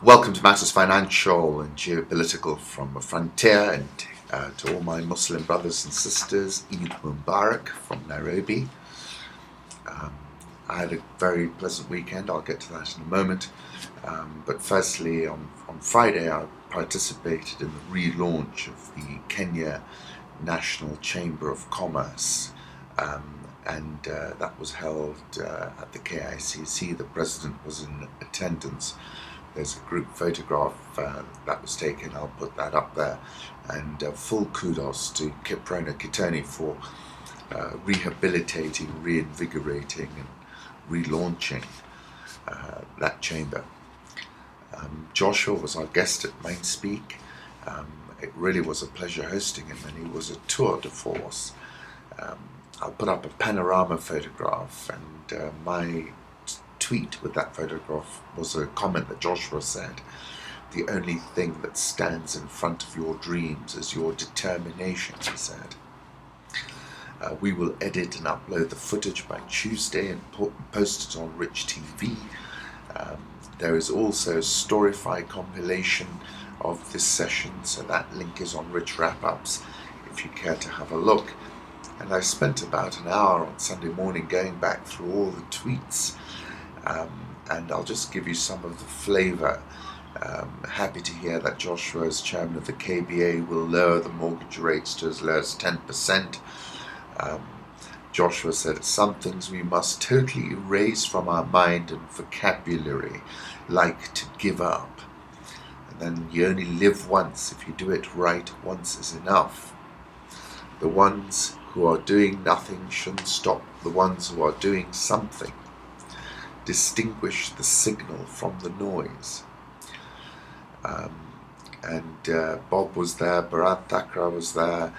Welcome to Matters Financial and Geopolitical from the Frontier, and to all my Muslim brothers and sisters, Eid Mubarak from Nairobi. I had a very pleasant weekend. I'll get to that in a moment. But firstly, on Friday, I participated in the relaunch of the Kenya National Chamber of Commerce, and that was held at the KICC. The president was in attendance. There's a group photograph that was taken. I'll put that up there. And full kudos to Kaplan for rehabilitating, reinvigorating, and relaunching that chamber. Joshua was our guest at Mindspeak. It really was a pleasure hosting him, and he was a tour de force. I'll put up a panorama photograph, and my tweet with that photograph was a comment that Joshua said: "The only thing that stands in front of your dreams is your determination," he said. We will edit and upload the footage by Tuesday and post it on Rich TV. There is also a Storify compilation of this session, so that link is on Rich Wrap-Ups if you care to have a look. And I spent about an hour on Sunday morning going back through all the tweets, and I'll just give you some of the flavour. Happy to hear that Joshua, as chairman of the KBA, will lower the mortgage rates to as low as 10%. Joshua said, "Some things we must totally erase from our mind and vocabulary, like to give up. And then you only live once. If you do it right, once is enough. The ones who are doing nothing shouldn't stop the ones who are doing something. Distinguish the signal from the noise." Bob was there, Bharat Thakra was there.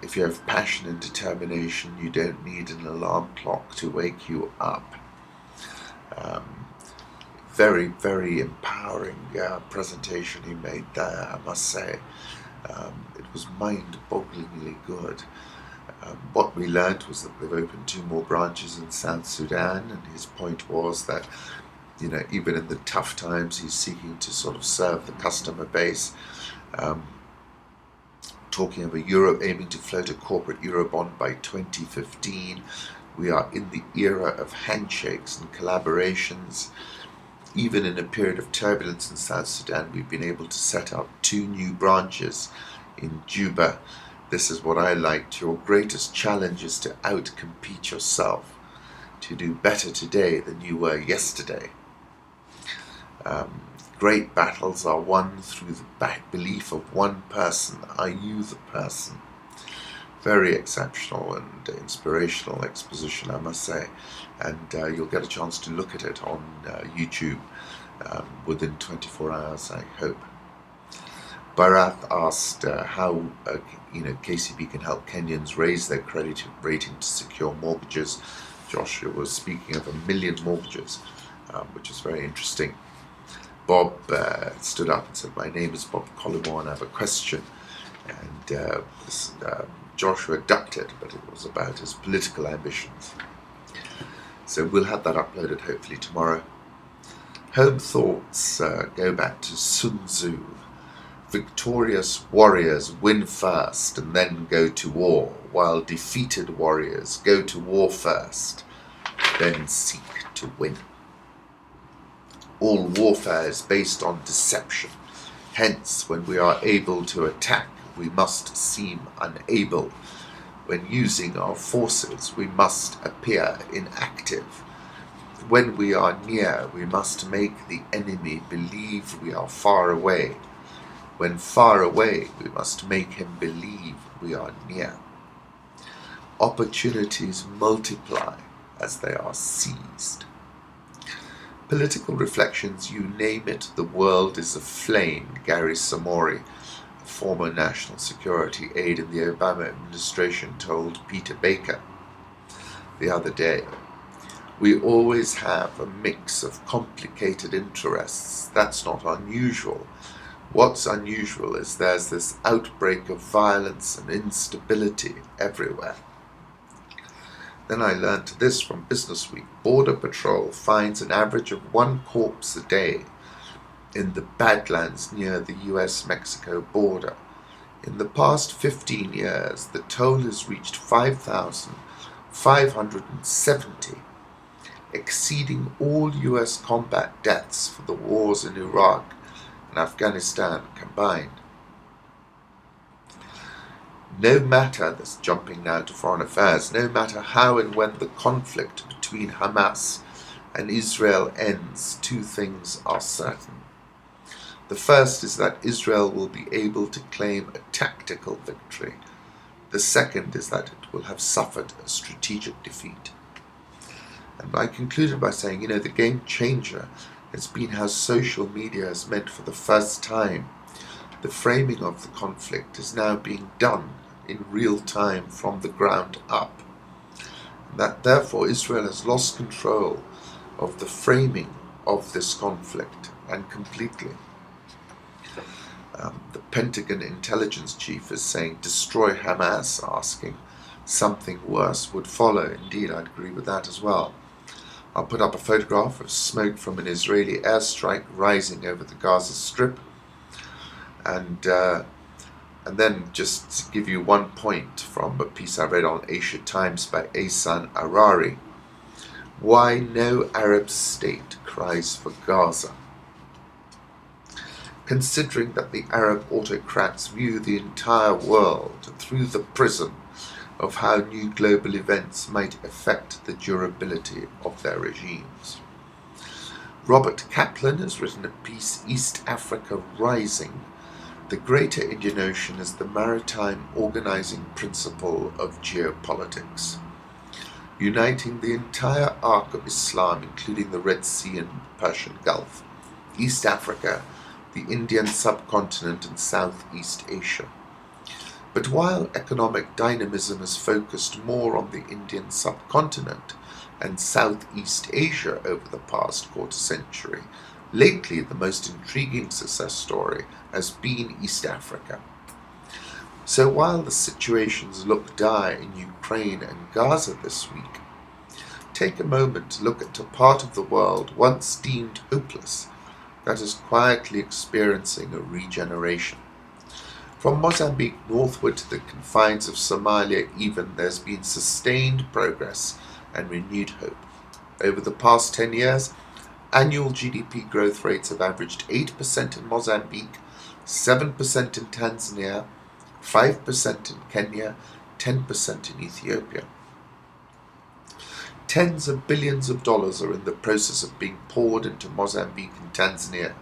If you have passion and determination, you don't need an alarm clock to wake you up. Very, very empowering presentation he made there, I must say. It was mind-bogglingly good. What we learned was that they've opened 2 more branches in South Sudan, and his point was that, even in the tough times, he's seeking to sort of serve the customer base. Talking of aiming to float a corporate Eurobond by 2015. We are in the era of handshakes and collaborations. Even in a period of turbulence in South Sudan, we've been able to set up 2 new branches in Juba. This is what I liked. Your greatest challenge is to outcompete yourself, to do better today than you were yesterday. Great battles are won through the belief of one person. Are you the person? Very exceptional and inspirational exposition, I must say. And you'll get a chance to look at it on YouTube within 24 hours, I hope. Bharat asked how KCB can help Kenyans raise their credit rating to secure mortgages. Joshua was speaking of 1 million mortgages, which is very interesting. Bob stood up and said, "My name is Bob Collymore and I have a question." And Joshua ducked it, but it was about his political ambitions. So we'll have that uploaded hopefully tomorrow. Home thoughts go back to Sun Tzu. Victorious warriors win first and then go to war, while defeated warriors go to war first, then seek to win. All warfare is based on deception. Hence, when we are able to attack, we must seem unable. When using our forces, we must appear inactive. When we are near, we must make the enemy believe we are far away. When far away, we must make him believe we are near. Opportunities multiply as they are seized. Political reflections, you name it, the world is aflame, Gary Samori, a former national security aide in the Obama administration, told Peter Baker the other day. We always have a mix of complicated interests. That's not unusual. What's unusual is there's this outbreak of violence and instability everywhere. Then I learned this from Business Week. Border Patrol finds an average of 1 corpse a day. in the Badlands near the US-Mexico border. In the past 15 years, the toll has reached 5,570, exceeding all US combat deaths for the wars in Iraq and Afghanistan combined. No matter, this jumping now to foreign affairs, no matter how and when the conflict between Hamas and Israel ends, two things are certain. The first is that Israel will be able to claim a tactical victory. The second is that it will have suffered a strategic defeat. And I concluded by saying, the game changer has been how social media has meant for the first time the framing of the conflict is now being done in real time from the ground up. And that therefore Israel has lost control of the framing of this conflict, and completely. The Pentagon intelligence chief is saying destroy Hamas, asking something worse would follow. Indeed, I'd agree with that as well. I'll put up a photograph of smoke from an Israeli airstrike rising over the Gaza Strip, and then just to give you one point from a piece I read on Asia Times by Ahsan Arari. Why no Arab state cries for Gaza? Considering that the Arab autocrats view the entire world through the prism of how new global events might affect the durability of their regimes. Robert Kaplan has written a piece, East Africa Rising, the Greater Indian Ocean as the maritime organizing principle of geopolitics, uniting the entire arc of Islam, including the Red Sea and Persian Gulf, East Africa, the Indian subcontinent and Southeast Asia. But while economic dynamism has focused more on the Indian subcontinent and Southeast Asia over the past quarter century, lately the most intriguing success story has been East Africa. So while the situations look dire in Ukraine and Gaza this week, take a moment to look at a part of the world once deemed hopeless that is quietly experiencing a regeneration. From Mozambique northward to the confines of Somalia even, there's been sustained progress and renewed hope. Over the past 10 years, annual GDP growth rates have averaged 8% in Mozambique, 7% in Tanzania, 5% in Kenya, 10% in Ethiopia. Tens of billions of dollars are in the process of being poured into Mozambique and Tanzania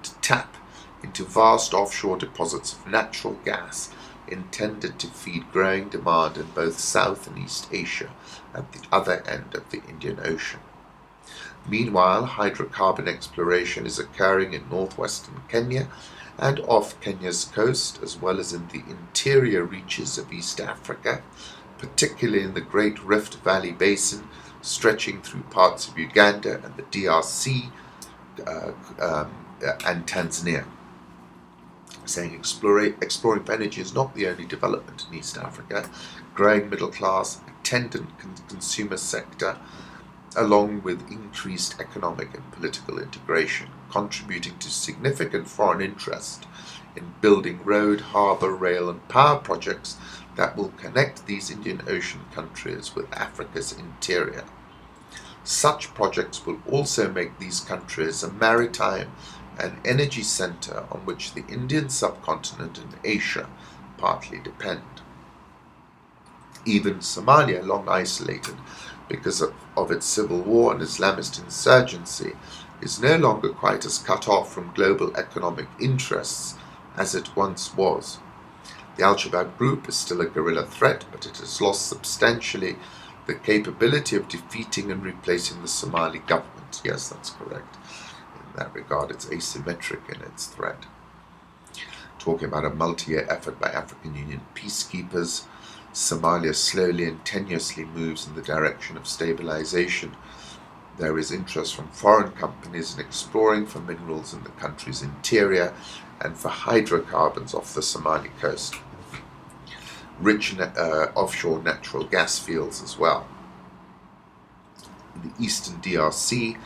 to tap into vast offshore deposits of natural gas intended to feed growing demand in both South and East Asia at the other end of the Indian Ocean. Meanwhile, hydrocarbon exploration is occurring in northwestern Kenya and off Kenya's coast, as well as in the interior reaches of East Africa, particularly in the Great Rift Valley Basin, stretching through parts of Uganda and the DRC and Tanzania. Saying exploring for energy is not the only development in East Africa. Growing middle class, attendant consumer sector, along with increased economic and political integration, contributing to significant foreign interest in building road, harbour, rail and power projects that will connect these Indian Ocean countries with Africa's interior. Such projects will also make these countries a maritime and energy centre on which the Indian subcontinent and Asia partly depend. Even Somalia, long isolated because of its civil war and Islamist insurgency, is no longer quite as cut off from global economic interests as it once was. The Al-Shabaab group is still a guerrilla threat, but it has lost substantially the capability of defeating and replacing the Somali government. Yes, that's correct. In that regard, it's asymmetric in its threat. Talking about a multi-year effort by African Union peacekeepers, Somalia slowly and tenuously moves in the direction of stabilization. There is interest from foreign companies in exploring for minerals in the country's interior and for hydrocarbons off the Somali coast. Rich offshore natural gas fields as well. In the eastern DRC,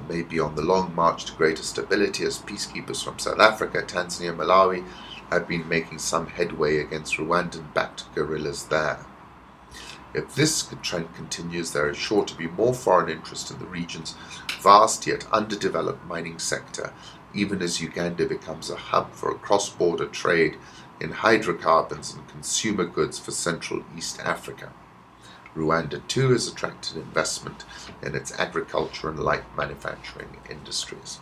may be on the long march to greater stability, as peacekeepers from South Africa, Tanzania, and Malawi have been making some headway against Rwandan-backed guerrillas there. If this trend continues, there is sure to be more foreign interest in the region's vast yet underdeveloped mining sector, even as Uganda becomes a hub for a cross-border trade in hydrocarbons and consumer goods for Central East Africa. Rwanda too has attracted investment in its agriculture and light manufacturing industries.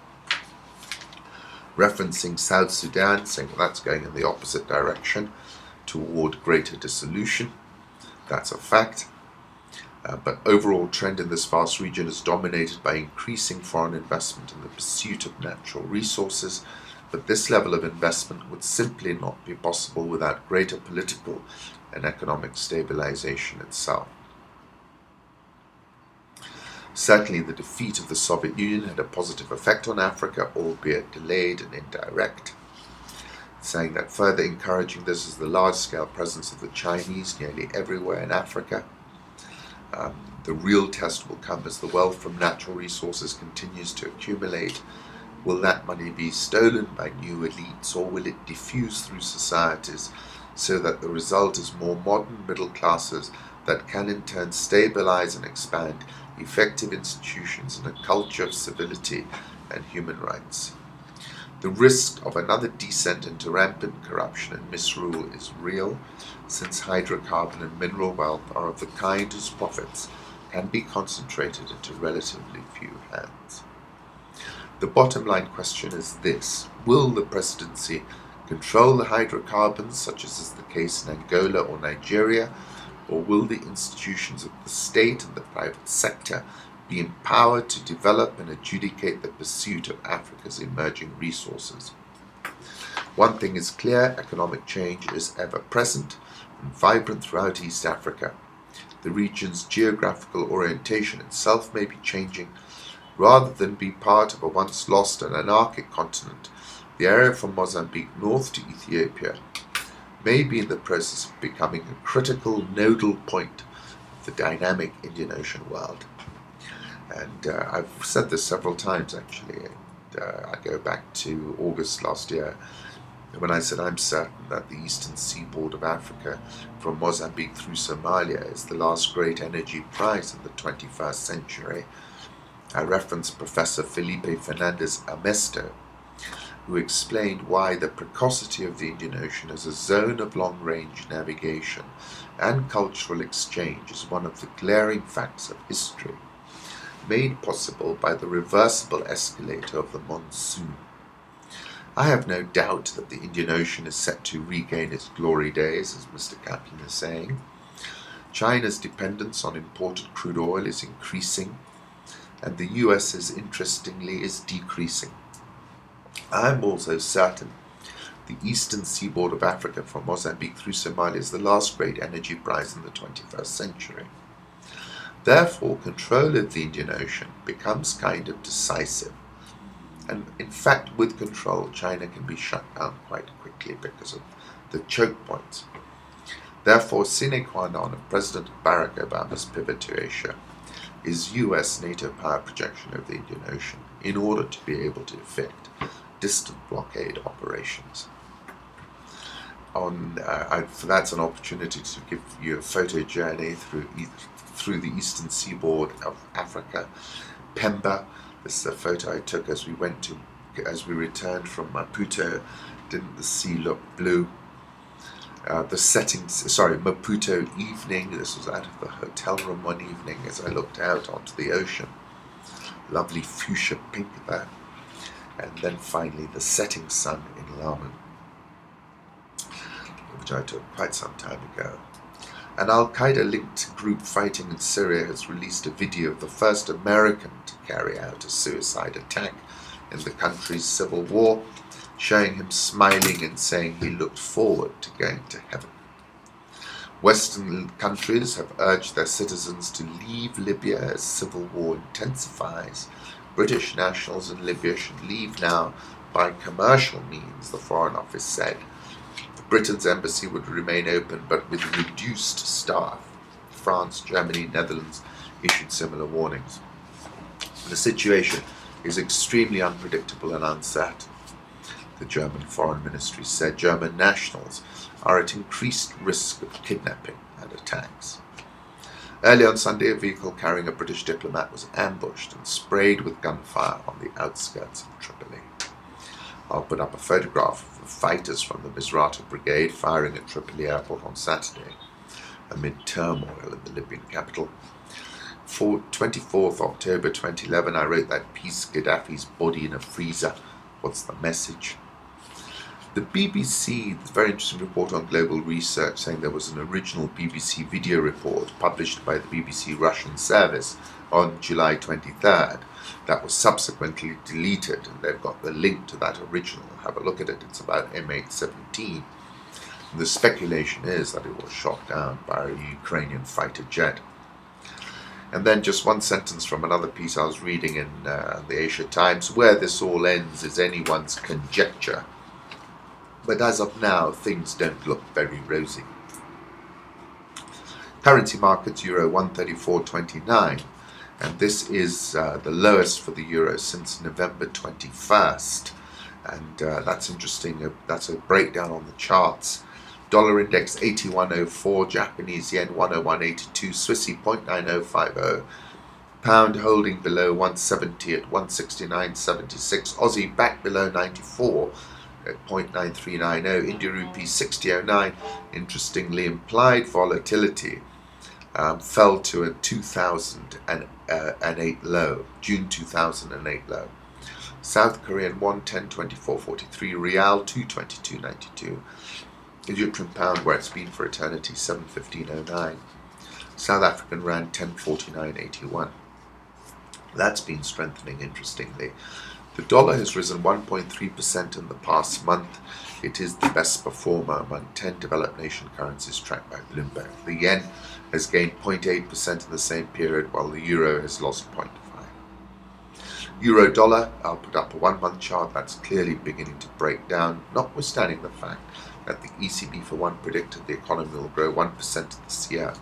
Referencing South Sudan, saying that's going in the opposite direction toward greater dissolution. That's a fact. But overall trend in this vast region is dominated by increasing foreign investment in the pursuit of natural resources, but this level of investment would simply not be possible without greater political and economic stabilization itself. Certainly the defeat of the Soviet Union had a positive effect on Africa, albeit delayed and indirect. Saying that further encouraging this is the large-scale presence of the Chinese nearly everywhere in Africa. The real test will come as the wealth from natural resources continues to accumulate. Will that money be stolen by new elites, or will it diffuse through societies so that the result is more modern middle classes that can in turn stabilize and expand effective institutions and a culture of civility and human rights? The risk of another descent into rampant corruption and misrule is real, since hydrocarbon and mineral wealth are of the kind whose profits can be concentrated into relatively few hands. The bottom line question is this: will the presidency control the hydrocarbons, such as is the case in Angola or Nigeria, or will the institutions of the state and the private sector be empowered to develop and adjudicate the pursuit of Africa's emerging resources? One thing is clear: economic change is ever present and vibrant throughout East Africa. The region's geographical orientation itself may be changing. Rather than be part of a once lost and anarchic continent, the area from Mozambique north to Ethiopia may be in the process of becoming a critical nodal point of the dynamic Indian Ocean world. And I've said this several times actually. I go back to August last year when I said I'm certain that the eastern seaboard of Africa from Mozambique through Somalia is the last great energy prize in the 21st century. I referenced Professor Felipe Fernandez Amesto, who explained why the precocity of the Indian Ocean as a zone of long-range navigation and cultural exchange is one of the glaring facts of history, made possible by the reversible escalator of the monsoon. I have no doubt that the Indian Ocean is set to regain its glory days, as Mr. Kaplan is saying. China's dependence on imported crude oil is increasing, and the US's, interestingly, is decreasing. I am also certain the eastern seaboard of Africa from Mozambique through Somalia is the last great energy prize in the 21st century. Therefore, control of the Indian Ocean becomes kind of decisive. And in fact, with control, China can be shut down quite quickly because of the choke points. Therefore, sine qua non of President Barack Obama's pivot to Asia is US NATO power projection of the Indian Ocean in order to be able to effect distant blockade operations. That's an opportunity to give you a photo journey through the eastern seaboard of Africa. Pemba, this is a photo I took as we returned from Maputo. Didn't the sea look blue? Maputo evening. This was out of the hotel room one evening as I looked out onto the ocean. Lovely fuchsia pink there. And then finally the setting sun in Lamu, which I took quite some time ago. An Al-Qaeda-linked group fighting in Syria has released a video of the first American to carry out a suicide attack in the country's civil war, showing him smiling and saying he looked forward to going to heaven. Western countries have urged their citizens to leave Libya as civil war intensifies. British nationals in Libya should leave now by commercial means, the Foreign Office said. Britain's embassy would remain open but with reduced staff. France, Germany, Netherlands issued similar warnings. The situation is extremely unpredictable and uncertain. The German Foreign Ministry said German nationals are at increased risk of kidnapping and attacks. Early on Sunday, a vehicle carrying a British diplomat was ambushed and sprayed with gunfire on the outskirts of Tripoli. I'll put up a photograph of the fighters from the Misrata Brigade firing at Tripoli airport on Saturday, amid turmoil in the Libyan capital. For 24th October 2011, I wrote that piece, Gaddafi's Body in a Freezer. What's the message? The BBC, this very interesting report on global research, saying there was an original BBC video report published by the BBC Russian service on July 23rd that was subsequently deleted, and they've got the link to that original. Have a look at it. It's about M817. And the speculation is that it was shot down by a Ukrainian fighter jet. And then just one sentence from another piece I was reading in the Asia Times. Where this all ends is anyone's conjecture. But as of now, things don't look very rosy. Currency markets, Euro 134.29, and this is the lowest for the Euro since November 21st. And that's interesting. That's a breakdown on the charts. Dollar index 81.04, Japanese yen 101.82, Swissy 0.9050, pound holding below 170 at 169.76, Aussie back below 94 at 0.9390, India rupee 60.09. Interestingly, implied volatility fell to a 2008 low, June 2008 low. South Korean won 10.24.43, Rial 2.22.92, Egyptian pound, where it's been for eternity, 7.15.09, South African rand 10.49.81. That's been strengthening, interestingly. The dollar has risen 1.3% in the past month. It is the best performer among 10 developed nation currencies tracked by Bloomberg. The yen has gained 0.8% in the same period, while the euro has lost 0.5%. Euro dollar, I'll put up a 1-month chart that's clearly beginning to break down, notwithstanding the fact that the ECB for one predicted the economy will grow 1% this year.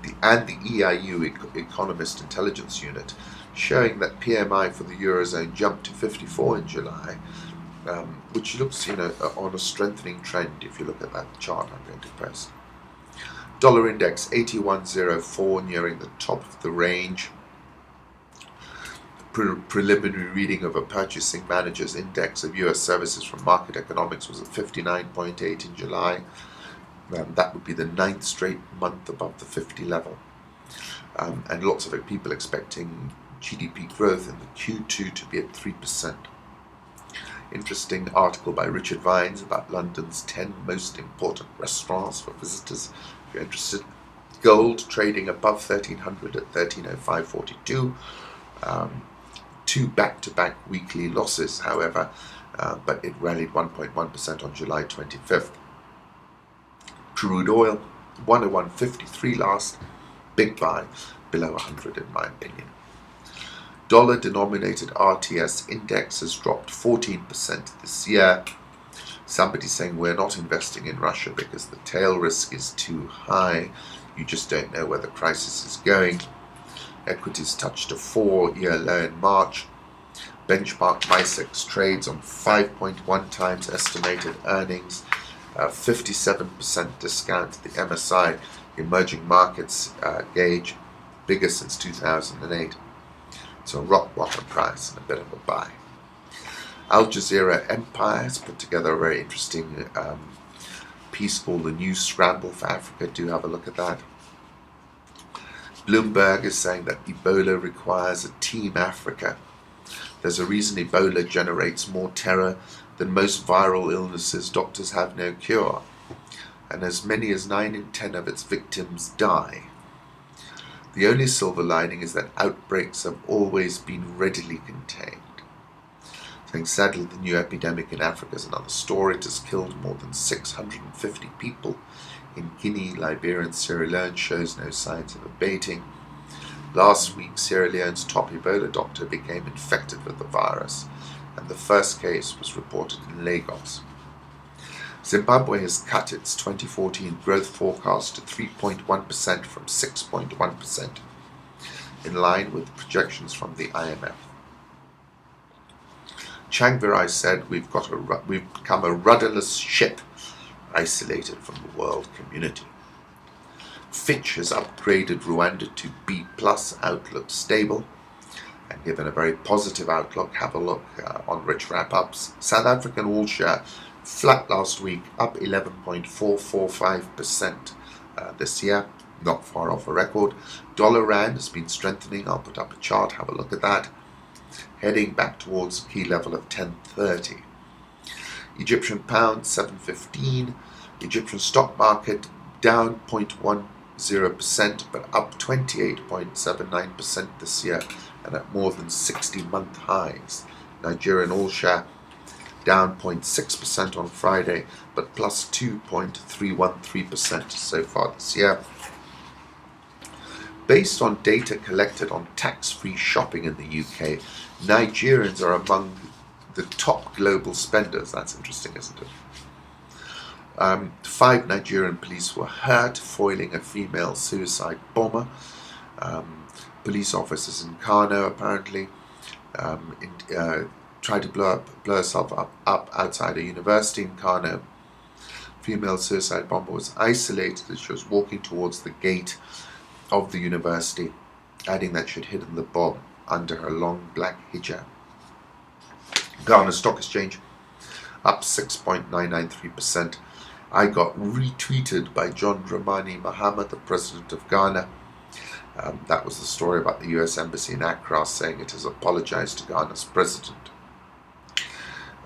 The EIU Economist Intelligence Unit showing that PMI for the Eurozone jumped to 54 in July, which looks, on a strengthening trend if you look at that chart I'm going to post. Dollar index 81.04, nearing the top of the range. Preliminary reading of a purchasing managers index of US services from market economics was at 59.8 in July. That would be the 9th straight month above the 50 level. And lots of people expecting GDP growth in the Q2 to be at 3%. Interesting article by Richard Vines about London's 10 most important restaurants for visitors, if you're interested. Gold trading above 1300 at 1305.42. 2 back-to-back weekly losses, however, but it rallied 1.1% on July 25th. Crude oil, 101.53 last, big buy, below 100 in my opinion. Dollar-denominated RTS index has dropped 14% this year. Somebody saying we're not investing in Russia because the tail risk is too high. You just don't know where the crisis is going. Equities touched a 4-year low in March. Benchmark MySex trades on 5.1 times estimated earnings, 57% discount to the MSI emerging markets gauge, biggest since 2008. It's a rock bottom price and a bit of a buy. Al Jazeera Empire has put together a very interesting piece called The New Scramble for Africa. Do have a look at that. Bloomberg is saying that Ebola requires a team Africa. There's a reason Ebola generates more terror than most viral illnesses. Doctors have no cure. And as many as 9 in 10 of its victims die. The only silver lining is that outbreaks have always been readily contained. Saying sadly the new epidemic in Africa is another story. It has killed more than 650 people in Guinea, Liberia and Sierra Leone, shows no signs of abating. Last week, Sierra Leone's top Ebola doctor became infected with the virus, and the first case was reported in Lagos. Zimbabwe has cut its 2014 growth forecast to 3.1% from 6.1%. in line with projections from the IMF. Chiang Virai said, we've become a rudderless ship, isolated from the world community. Fitch has upgraded Rwanda to B+, outlook stable, and given a very positive outlook. Have a look on rich wrap-ups. South African all-share flat last week, up 11.445% this year, not far off a record. Dollar Rand has been strengthening. I'll put up a chart, have a look at that. Heading back towards key level of 10.30. Egyptian pound 7.15. Egyptian stock market down 0.10% but up 28.79% this year and at more than 60-month highs. Nigerian all-share down 0.6% on Friday but plus 2.313% so far this year. Based on data collected on tax-free shopping in the UK, Nigerians are among the top global spenders. That's interesting, isn't it? 5 Nigerian police were hurt foiling a female suicide bomber. Police officers in Kano apparently tried to blow herself up outside a university in Kano. Female suicide bomber was isolated as she was walking towards the gate of the university, adding that she had hidden the bomb under her long black hijab. Ghana Stock Exchange up 6.993%. I got retweeted by John Dramani Mahama, the president of Ghana. That was the story about the US Embassy in Accra saying it has apologized to Ghana's president.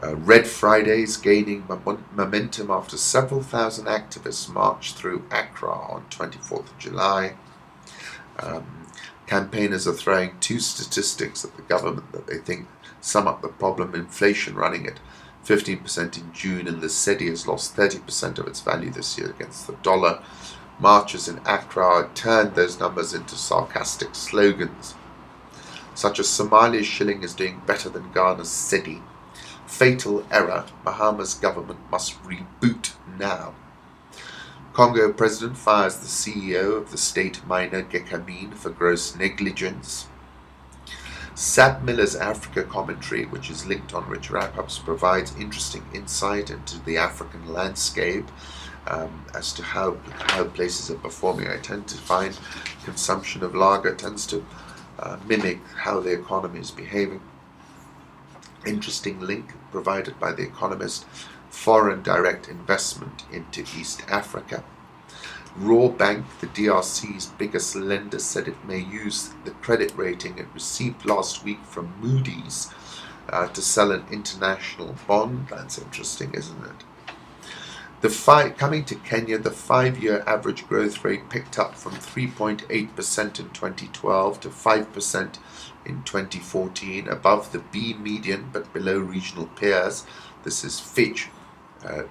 Red Fridays gaining momentum after several thousand activists marched through Accra on 24th of July. Campaigners are throwing 2 statistics at the government that they think sum up the problem. Inflation running at 15% in June, and the cedi has lost 30% of its value this year against the dollar. Marchers in Accra turned those numbers into sarcastic slogans, such as Somalia's shilling is doing better than Ghana's cedi. Fatal error, Mahama's government must reboot now. Congo president fires the CEO of the state miner Gekamin for gross negligence. Sab Miller's Africa commentary, which is linked on Rich Wrap-Ups, provides interesting insight into the African landscape as to how places are performing. I tend to find consumption of lager tends to mimic how the economy is behaving. Interesting link provided by The Economist. Foreign direct investment into East Africa. Raw Bank, the DRC's biggest lender, said it may use the credit rating it received last week from Moody's to sell an international bond. That's interesting, isn't it? Coming to Kenya, the 5-year average growth rate picked up from 3.8% in 2012 to 5% in 2014, above the B median but below regional peers. This is Fitch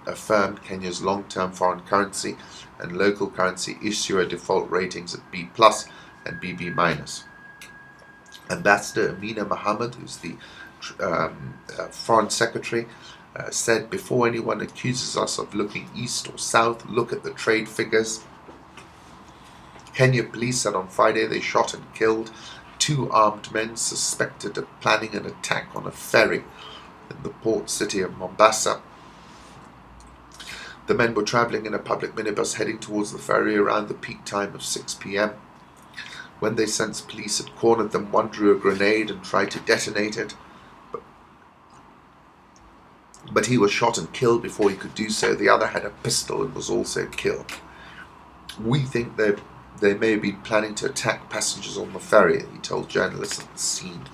affirmed Kenya's long-term foreign currency and local currency issuer default ratings at B+ and BB-. Ambassador Amina Mohammed, who's the Foreign Secretary, said, before anyone accuses us of looking east or south, look at the trade figures. Kenya police said on Friday they shot and killed 2 armed men suspected of planning an attack on a ferry in the port city of Mombasa. The men were travelling in a public minibus heading towards the ferry around the peak time of 6 p.m. When they sensed police had cornered them, one drew a grenade and tried to detonate it, but he was shot and killed before he could do so. The other had a pistol and was also killed. We think they may have been planning to attack passengers on the ferry, he told journalists at the scene.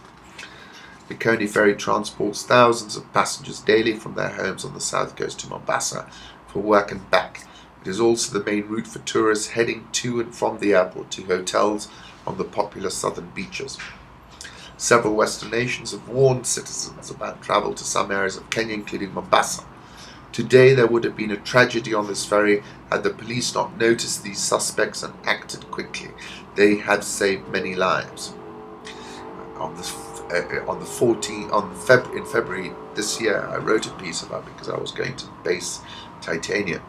Likoni Ferry transports thousands of passengers daily from their homes on the south coast to Mombasa for work and back. It is also the main route for tourists heading to and from the airport to hotels on the popular southern beaches. Several Western nations have warned citizens about travel to some areas of Kenya, including Mombasa. Today there would have been a tragedy on this ferry had the police not noticed these suspects and acted quickly. They have saved many lives. In February this year, I wrote a piece about it because I was going to base Titanium,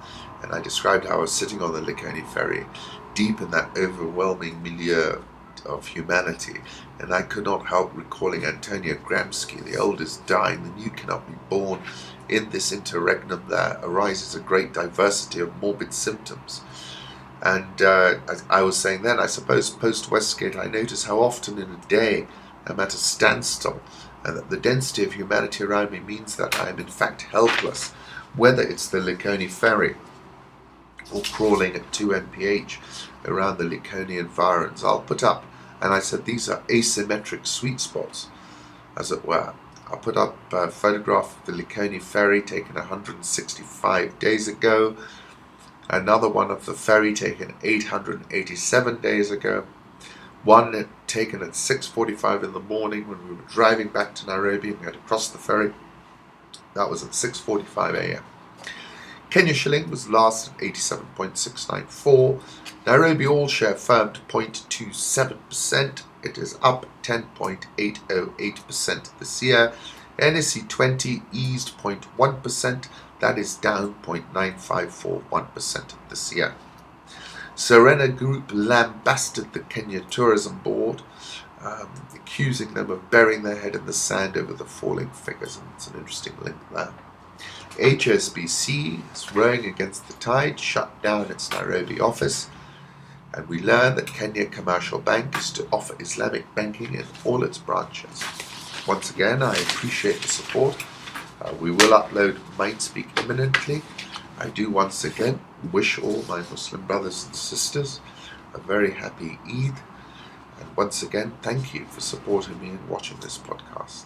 and I described how I was sitting on the Likoni ferry, deep in that overwhelming milieu of of humanity, and I could not help recalling Antonio Gramsci, the old is dying, the new cannot be born. In this interregnum there arises a great diversity of morbid symptoms. And as I was saying then, I suppose post-Westgate I notice how often in a day I'm at a standstill, and that the density of humanity around me means that I am in fact helpless, whether it's the Likoni Ferry or crawling at 2 mph around the Likoni environs. I'll put up, and I said these are asymmetric sweet spots, as it were. I'll put up a photograph of the Likoni Ferry taken 165 days ago, another one of the ferry taken 887 days ago, one taken at 6:45 in the morning when we were driving back to Nairobi and we had to cross the ferry. That was at 6:45 a.m. Kenya shilling was last at 87.694. Nairobi all share firmed 0.27%. It is up 10.808% this year. NSE 20 eased 0.1%. That is down 0.9541% this year. Serena Group lambasted the Kenya Tourism Board, accusing them of burying their head in the sand over the falling figures. And it's an interesting link there. HSBC is rowing against the tide, shut down its Nairobi office, and we learn that Kenya Commercial Bank is to offer Islamic banking in all its branches. Once again, I appreciate the support. We will upload Mindspeak imminently. I do once again wish all my Muslim brothers and sisters a very happy Eid. And once again, thank you for supporting me and watching this podcast.